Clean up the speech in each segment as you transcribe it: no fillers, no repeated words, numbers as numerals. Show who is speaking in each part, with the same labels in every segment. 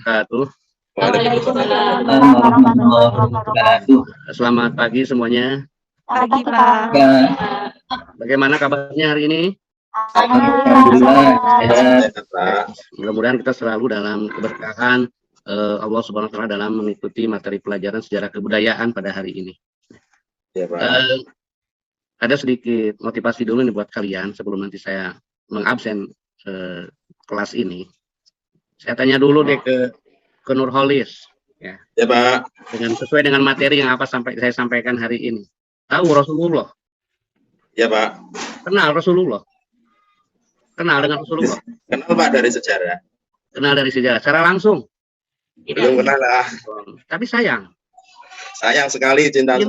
Speaker 1: wabarakatuh.
Speaker 2: Waalaikumsalam warahmatullahi wabarakatuh.
Speaker 1: Selamat pagi semuanya.
Speaker 2: Pagi, Pak.
Speaker 1: Bagaimana kabarnya hari ini?
Speaker 2: Alhamdulillah.
Speaker 1: Mudah-mudahan kita selalu dalam keberkahan Allah Subhanahu wa Ta'ala dalam mengikuti materi pelajaran sejarah kebudayaan pada hari ini.
Speaker 3: Ya, Pak.
Speaker 1: Ada sedikit motivasi dulu nih buat kalian sebelum nanti saya mengabsen kelas ini. Saya tanya dulu deh ke Nurholis, ya.
Speaker 3: Ya, Pak.
Speaker 1: Sesuai dengan materi yang saya sampaikan hari ini. Tahu Rasulullah?
Speaker 3: Ya, Pak.
Speaker 1: Kenal Rasulullah? Kenal dengan Rasulullah?
Speaker 3: Kenal, Pak, dari sejarah.
Speaker 1: Kenal dari sejarah, secara langsung?
Speaker 3: Belum kenal lah.
Speaker 1: Tapi sayang.
Speaker 3: Sayang sekali, cinta.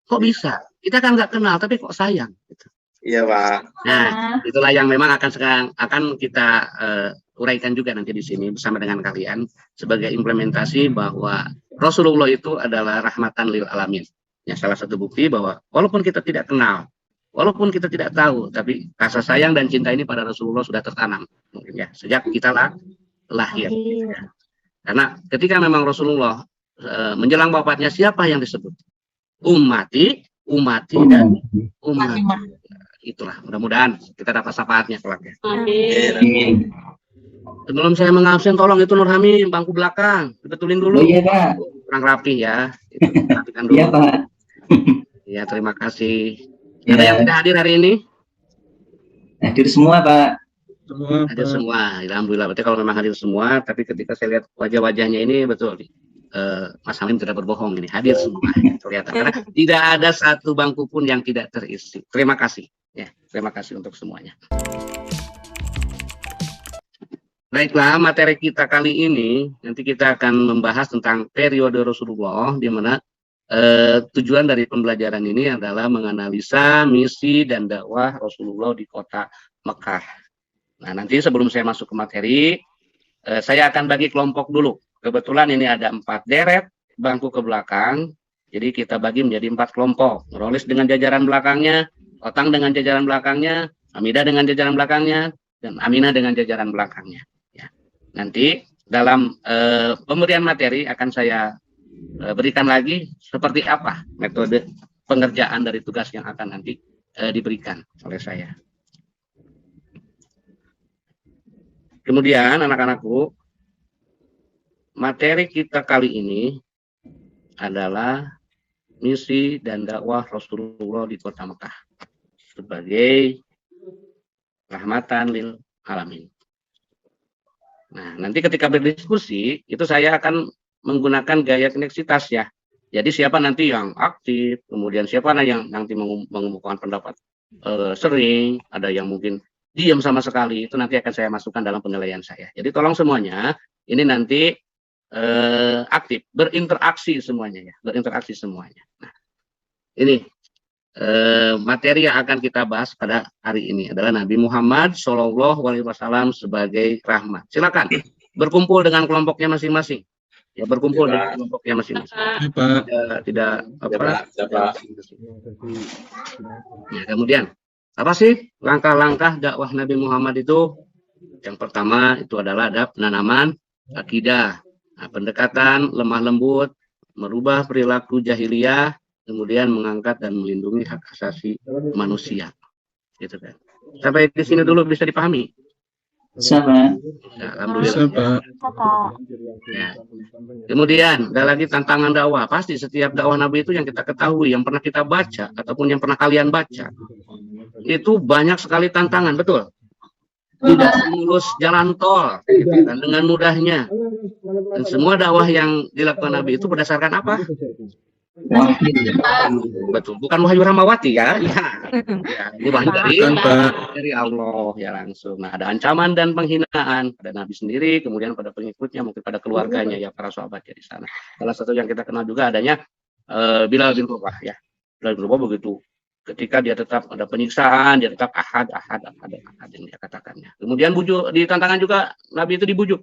Speaker 1: Kok bisa? Kita kan nggak kenal, tapi kok sayang? Gitu.
Speaker 3: Iya, Pak.
Speaker 1: Nah, itulah yang memang akan kita uraikan juga nanti di sini bersama dengan kalian sebagai implementasi bahwa Rasulullah itu adalah rahmatan lil alamin. Ya, salah satu bukti bahwa walaupun kita tidak kenal, walaupun kita tidak tahu, tapi rasa sayang dan cinta ini pada Rasulullah sudah tertanam, mungkin ya, sejak kita lahir. Ya. Karena ketika memang Rasulullah menjelang wafatnya, siapa yang disebut? Umati dan umat. Itulah, mudah-mudahan kita dapat syafaatnya kelak ya.
Speaker 2: Amin.
Speaker 1: Sebelum saya mengabsen, tolong itu Nurhami bangku belakang, betulin dulu.
Speaker 4: Oh iya, Pak.
Speaker 1: Kurang rapi ya. Dulu.
Speaker 4: Iya, Pak.
Speaker 1: Ya, terima kasih. Ada yang tidak hadir hari ini?
Speaker 4: Hadir semua, Pak.
Speaker 1: Hadir semua. Alhamdulillah. Berarti kalau memang hadir semua, tapi ketika saya lihat wajah-wajahnya ini betul. Mas Hamim tidak berbohong ini, hadir semua. Terlihat karena tidak ada satu bangku pun yang tidak terisi. Terima kasih. Ya, terima kasih untuk semuanya. Baiklah, materi kita kali ini nanti kita akan membahas tentang periode Rasulullah, di mana tujuan dari pembelajaran ini adalah menganalisa misi dan dakwah Rasulullah di kota Mekah. Nah, nanti sebelum saya masuk ke materi, saya akan bagi kelompok dulu. Kebetulan ini ada 4 deret bangku ke belakang, jadi kita bagi menjadi 4 kelompok. Nurholis dengan jajaran belakangnya, Otang dengan jajaran belakangnya, Hamidah dengan jajaran belakangnya, dan Aminah dengan jajaran belakangnya. Ya. Nanti dalam pemberian materi akan saya berikan lagi seperti apa metode pengerjaan dari tugas yang akan nanti diberikan oleh saya. Kemudian anak-anakku, materi kita kali ini adalah misi dan dakwah Rasulullah di kota Mekah sebagai rahmatan lil alamin. Nah, nanti ketika berdiskusi itu saya akan menggunakan gaya koneksitas ya. Jadi siapa nanti yang aktif, kemudian siapa yang nanti mengemukakan pendapat sering, ada yang mungkin diam sama sekali, itu nanti akan saya masukkan dalam penilaian saya. Jadi tolong semuanya ini nanti aktif, berinteraksi semuanya ya, berinteraksi semuanya. Nah, ini materi yang akan kita bahas pada hari ini adalah Nabi Muhammad SAW sebagai rahmat. Silakan berkumpul dengan kelompoknya masing-masing. Ya, berkumpul dengan kelompoknya masing-masing. Tidak apa? Ya, kemudian apa sih langkah-langkah dakwah Nabi Muhammad itu? Yang pertama itu adalah ada penanaman akidah. Nah, pendekatan lemah lembut, merubah perilaku jahiliyah, kemudian mengangkat dan melindungi hak asasi manusia. Gitu kan. Sampai di sini dulu bisa dipahami?
Speaker 4: Sama.
Speaker 1: Ya, alhamdulillah. Ya. Kemudian ada lagi tantangan dakwah. Pasti setiap dakwah Nabi itu yang kita ketahui, yang pernah kita baca ataupun yang pernah kalian baca, itu banyak sekali tantangan, betul. Tidak semulus jalan tol, gitu kan, dengan mudahnya. Dan semua dakwah yang dilakukan Nabi itu berdasarkan apa? Betul, bukan wahyu Rahmawati ya. Ya, ini wahyu dari Allah ya langsung. Nah, ada ancaman dan penghinaan pada Nabi sendiri, kemudian pada pengikutnya, mungkin pada keluarganya ya, para sahabat ya di sana. Salah satu yang kita kenal juga adanya Bilal bin Rabah ya. Bilal bin Rabah begitu. Ketika dia tetap ada penyiksaan, dia tetap ahad yang dia katakannya. Kemudian di tantangan juga Nabi itu dibujuk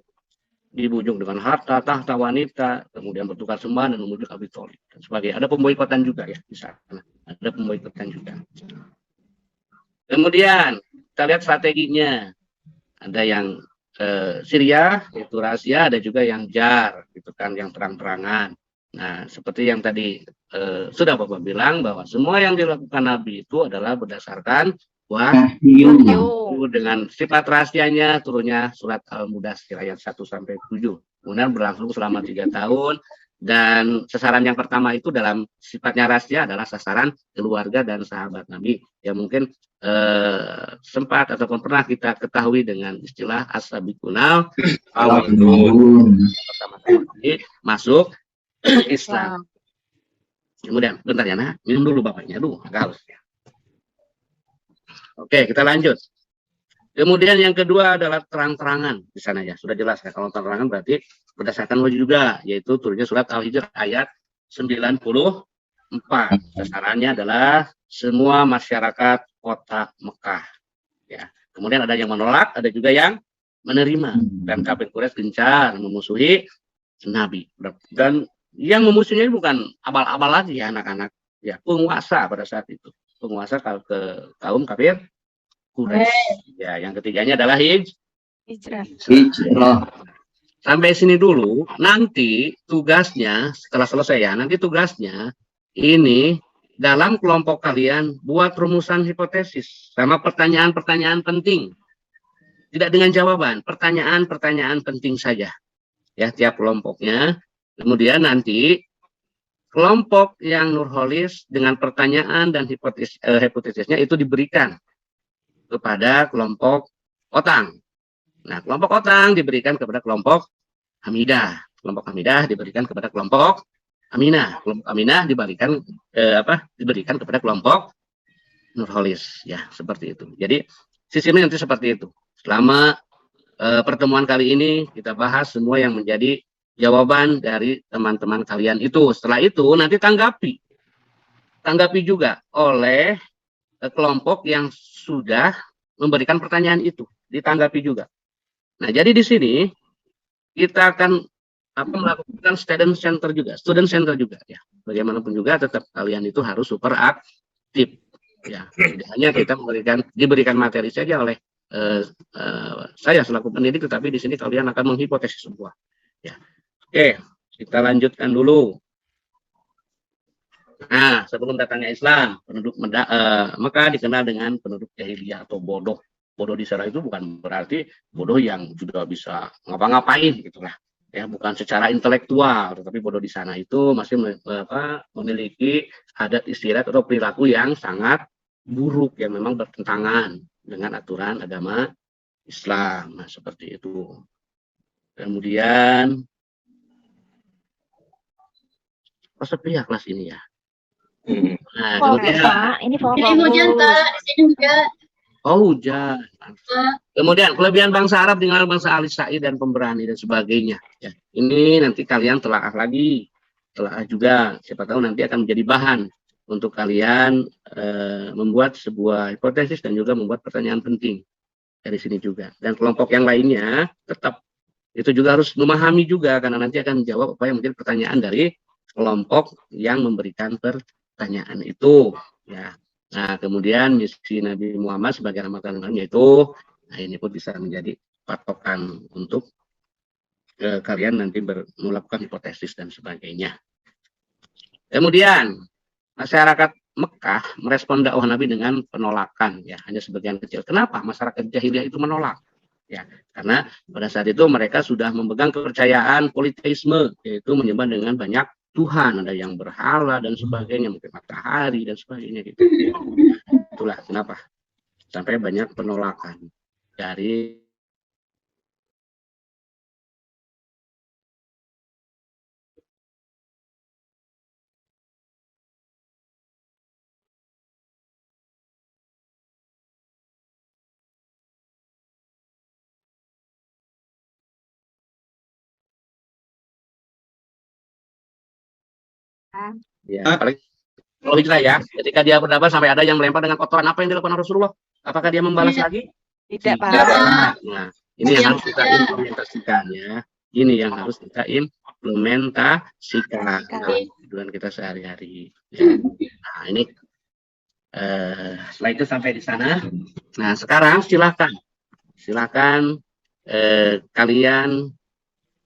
Speaker 1: dengan harta, tahta, wanita, kemudian bertukar sembah dan memujuk Abi Thalib dan sebagainya. Ada pemboikotan juga ya di sana. Ada pemboikotan juga. Kemudian kita lihat strateginya. Ada yang Syria itu rahasia, ada juga yang jar, gitu kan, yang terang-terangan. Nah, seperti yang tadi sudah Bapak bilang bahwa semua yang dilakukan Nabi itu adalah berdasarkan
Speaker 4: Wahyu.
Speaker 1: dengan sifat rahasianya turunnya surat Al-Mudatsir ayat 1 sampai 7. Kemudian berlangsung selama 3 tahun dan sasaran yang pertama itu dalam sifatnya rahasia adalah sasaran keluarga dan sahabat Nabi. Ya mungkin sempat ataupun pernah kita ketahui dengan istilah as-sabiqunal awwalun, pertama-tama masuk Islam. Kemudian bentar ya, nah, minum dulu bapaknya, agak haus ya. Oke, kita lanjut. Kemudian yang kedua adalah terang-terangan di sana ya, sudah jelas ya. Kalau terang-terangan berarti berdasarkan wahyu juga, yaitu turunnya surat Al-Hijr ayat 94. Sasarannya adalah semua masyarakat kota Mekah. Ya. Kemudian ada yang menolak, ada juga yang menerima. Dan kafir Quraisy gencar memusuhi Nabi. Dan yang memusuhinya bukan abal-abal lagi ya anak-anak. Ya, penguasa pada saat itu. Penguasa ke kaum kafir Quraisy. Ya, yang ketiganya adalah
Speaker 2: Hijrah.
Speaker 1: Sampai sini dulu, nanti tugasnya setelah selesai ya, nanti tugasnya ini dalam kelompok kalian buat rumusan hipotesis sama pertanyaan-pertanyaan penting. Tidak dengan jawaban, pertanyaan-pertanyaan penting saja. Ya, tiap kelompoknya. Kemudian nanti kelompok yang nurholis dengan pertanyaan dan hipotesisnya itu diberikan kepada kelompok Otang. Nah, kelompok Otang diberikan kepada kelompok Hamidah. Kelompok Hamidah diberikan kepada kelompok Aminah. Kelompok Aminah diberikan kepada kelompok Nurholis. Ya, seperti itu. Jadi, sistemnya nanti seperti itu. Selama pertemuan kali ini kita bahas semua yang menjadi jawaban dari teman-teman kalian itu. Setelah itu nanti tanggapi juga oleh kelompok yang sudah memberikan pertanyaan itu, ditanggapi juga. Nah, jadi di sini kita akan melakukan student center juga ya. Bagaimanapun juga tetap kalian itu harus super aktif ya. Tidak hanya kita diberikan materi saja oleh saya selaku pendidik, tetapi di sini kalian akan menghipotesis semua ya. Oke, kita lanjutkan dulu. Nah, sebelum datangnya Islam, penduduk Mekah dikenal dengan penduduk jahiliyah atau bodoh. Bodoh di sana itu bukan berarti bodoh yang sudah bisa ngapa-ngapain gitulah. Ya, bukan secara intelektual, tetapi bodoh di sana itu masih memiliki adat istiadat atau perilaku yang sangat buruk yang memang bertentangan dengan aturan agama Islam. Nah, seperti itu. Kemudian sepi ya kelas ini ya. Nah, kemudian
Speaker 2: Ini
Speaker 5: hujan, Kak. Di sini hujan.
Speaker 1: Oh, hujan. Kemudian kelebihan bangsa Arab dengan bangsa alisai dan pemberani dan sebagainya. Ya, ini nanti kalian telaah lagi, telaah juga. Siapa tahu nanti akan menjadi bahan untuk kalian membuat sebuah hipotesis dan juga membuat pertanyaan penting dari sini juga. Dan kelompok yang lainnya tetap itu juga harus memahami juga karena nanti akan menjawab apa yang menjadi pertanyaan dari kelompok yang memberikan pertanyaan itu. Ya. Nah, kemudian misi Nabi Muhammad sebagai rahmatan yaitu, nah ini pun bisa menjadi patokan untuk kalian nanti melakukan hipotesis dan sebagainya. Kemudian masyarakat Mekah merespon dakwah Nabi dengan penolakan, ya hanya sebagian kecil. Kenapa masyarakat jahiliyah itu menolak? Ya, karena pada saat itu mereka sudah memegang kepercayaan politeisme, yaitu menyembah dengan banyak Tuhan, ada yang berhala dan sebagainya, mungkin matahari dan sebagainya gitu. Itulah kenapa sampai banyak penolakan dari ya, apalagi kalau hijrah ya, ketika dia berdakwah sampai ada yang melempar dengan kotoran, apa yang dilakukan Rasulullah? Apakah dia membalas lagi?
Speaker 2: Tidak, Pak.
Speaker 1: Nah, ini yang harus kita implementasikan ya. Ini yang harus kita implementasikan dalam kita sehari-hari. Ya. Nah, ini setelah itu sampai di sana. Nah, sekarang silakan kalian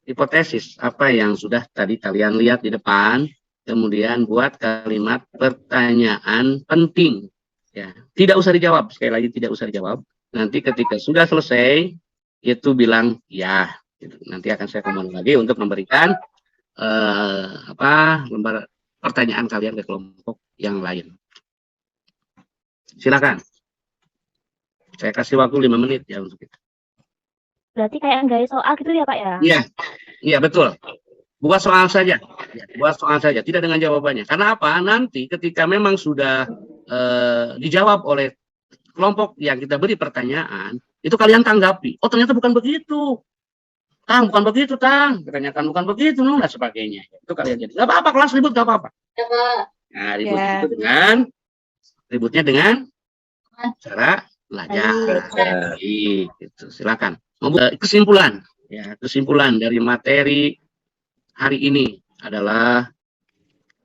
Speaker 1: hipotesis apa yang sudah tadi kalian lihat di depan, kemudian buat kalimat pertanyaan penting. Ya, tidak usah dijawab, sekali lagi tidak usah dijawab. Nanti ketika sudah selesai itu bilang ya. Gitu. Nanti akan saya kembali lagi untuk memberikan lembar pertanyaan kalian ke kelompok yang lain. Silakan. Saya kasih waktu 5 menit ya untuk itu.
Speaker 2: Berarti kayak nggak soal gitu ya Pak ya?
Speaker 1: Iya, iya betul. Buat soal saja, ya, buat soal saja, tidak dengan jawabannya. Karena apa? Nanti ketika memang sudah dijawab oleh kelompok yang kita beri pertanyaan, itu kalian tanggapi. Oh ternyata bukan begitu. Tang, bukan begitu, Tang. Kebanyakan bukan begitu, dan sebagainya. Itu kalian jadi. Gak apa-apa, kelas ribut gak apa-apa. Nah, ributnya itu ributnya dengan cara belajar. Gitu. Silakan. Kesimpulan, ya, kesimpulan dari materi hari ini adalah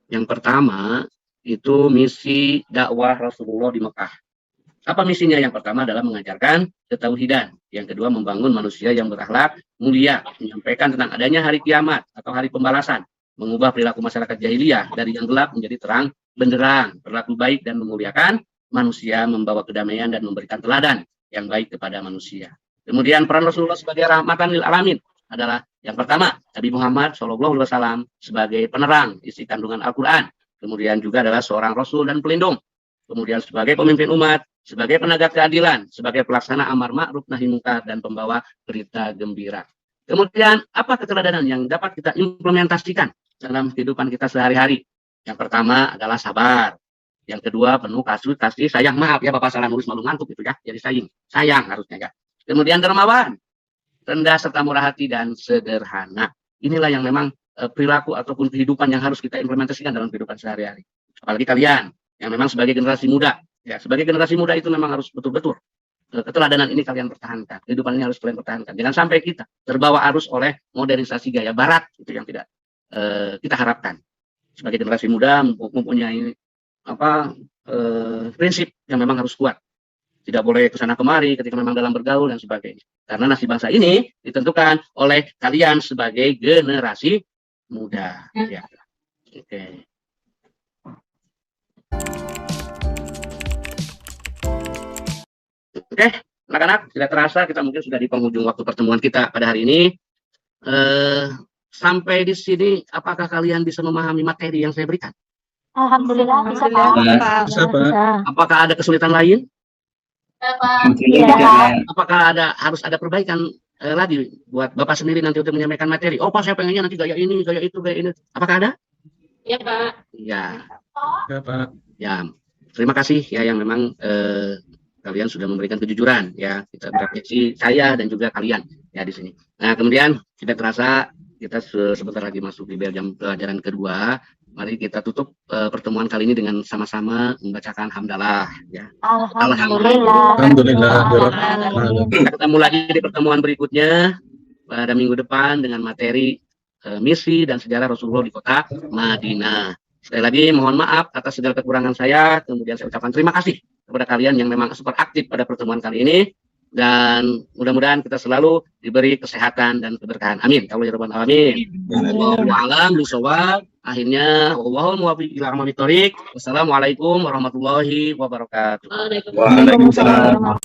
Speaker 1: yang pertama itu misi dakwah Rasulullah di Mekah. Apa misinya? Yang pertama adalah mengajarkan ketauhidan. Yang kedua membangun manusia yang berakhlak mulia, menyampaikan tentang adanya hari kiamat atau hari pembalasan, mengubah perilaku masyarakat jahiliyah dari yang gelap menjadi terang benderang, berlaku baik dan memuliakan manusia, membawa kedamaian dan memberikan teladan yang baik kepada manusia. Kemudian peran Rasulullah sebagai rahmatan lil alamin adalah yang pertama, Nabi Muhammad SAW sebagai penerang isi kandungan Al-Quran. Kemudian juga adalah seorang Rasul dan pelindung. Kemudian sebagai pemimpin umat, sebagai penegak keadilan, sebagai pelaksana amar ma'ruf nahi munkar dan pembawa berita gembira. Kemudian apa keteladanan yang dapat kita implementasikan dalam kehidupan kita sehari-hari? Yang pertama adalah sabar. Yang kedua penuh kasih sayang. Maaf ya Bapak salah nulis malu ngantuk itu ya. Jadi sayang harusnya ya. Kemudian dermawan, rendah serta murah hati dan sederhana. Inilah yang memang perilaku ataupun kehidupan yang harus kita implementasikan dalam kehidupan sehari-hari. Apalagi kalian yang memang sebagai generasi muda. Ya, sebagai generasi muda itu memang harus betul-betul keteladanan ini kalian pertahankan. Kehidupan ini harus kalian pertahankan. Jangan sampai kita terbawa arus oleh modernisasi gaya barat itu yang tidak kita harapkan. Sebagai generasi muda mempunyai prinsip yang memang harus kuat. Tidak boleh kesana kemari ketika memang dalam bergaul dan sebagainya. Karena nasib bangsa ini ditentukan oleh kalian sebagai generasi muda. Ya. Oke. Oke, anak-anak, tidak terasa kita mungkin sudah di penghujung waktu pertemuan kita pada hari ini. Sampai di sini, apakah kalian bisa memahami materi yang saya berikan?
Speaker 2: Alhamdulillah bisa Pak.
Speaker 4: Bisa, Pak.
Speaker 1: Apakah ada kesulitan lain? Apakah harus ada perbaikan lagi buat Bapak sendiri nanti untuk menyampaikan materi? Oh Pak, saya pengennya nanti gaya ini, gaya itu, gaya ini. Apakah ada?
Speaker 5: Ya Pak.
Speaker 1: Ya.
Speaker 4: Ya, Pak.
Speaker 1: Ya. Terima kasih ya yang memang kalian sudah memberikan kejujuran ya. Kita refleksi saya dan juga kalian ya di sini. Nah kemudian tidak terasa kita sebentar lagi masuk di jam pelajaran kedua. Mari kita tutup pertemuan kali ini dengan sama-sama membacakan hamdalah ya.
Speaker 2: Alhamdulillah.
Speaker 4: Alhamdulillah.
Speaker 1: Kita ketemu lagi di pertemuan berikutnya pada minggu depan dengan materi misi dan sejarah Rasulullah di kota Madinah. Sekali lagi mohon maaf atas segala kekurangan saya. Kemudian saya ucapkan terima kasih kepada kalian yang memang super aktif pada pertemuan kali ini. Dan mudah-mudahan kita selalu diberi kesehatan dan keberkahan. Amin. Ya Rabbal alamin. Wallahu a'lam. Akhirnya wallahul muwaffiq ila aqwamit thoriq. Wassalamualaikum warahmatullahi wabarakatuh.
Speaker 3: Waalaikumsalam.